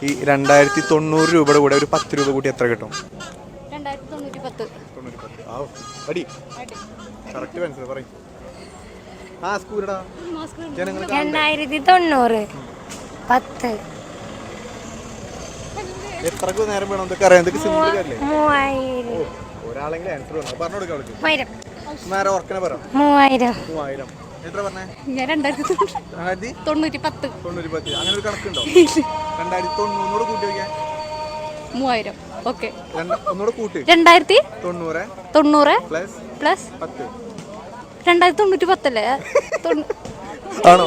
ഈ 2090 രൂപയുടെ കൂടെ ഒരു 10 രൂപ കൂട്ടി എത്ര കിട്ടും? 2010. എത്രക്ക് നേരം വേണം എന്തൊക്കെ അറിയാം? എന്തൊക്കെ സിമ്പിൾ കാര്യല്ലേ? ഒരാളെങ്കിലും ആൻസർ പറഞ്ഞു കൊടുക്കാം. 3000. എത്ര പറഞ്ഞേ? ഞാൻ 2010. അങ്ങനെ ഒരു കണക്കുണ്ടോ? 2090 കൂട്ടി വയ്ക്കാൻ 3000. ഓക്കെ, ഒന്നുകൂടെ കൂട്ടി. 2090 പ്ലസ് 10. 2010 അല്ലേ? ആണോ?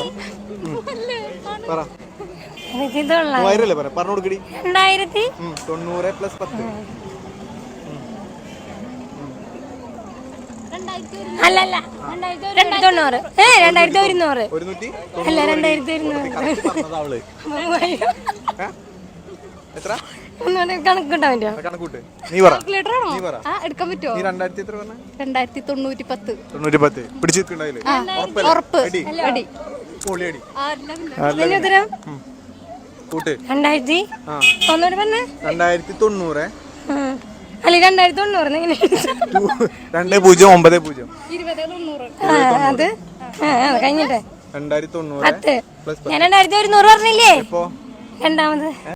പറ. 3000 അല്ലേ പറ? പറഞ്ഞു കൊടുക്കടി. 90 പ്ലസ് 10. അല്ലല്ല 2090. 2100. അല്ല 2100. എത്ര കണക്കുണ്ടാ പറ്റുമോ? കണക്കൂട്ട്. നീ പറ. എടുക്കാൻ പറ്റുമോ? നീ 2000 എത്ര പറഞ്ഞ? 2090. പിടിച്ചിട്ടുണ്ടായില്ലേ? ഉറപ്പ്. അടി. പൊളിയടി. ഉത്തരം കൂട്ട്. 2000. ഒന്നുകൂടി പറഞ്ഞേ. 2090 അല്ല 2090. എങ്ങനെ? 2090. 2090. അത് കഴിഞ്ഞിട്ടെ 2090 10. ഞാൻ 2100 പറഞ്ഞില്ലേ? രണ്ടാമത്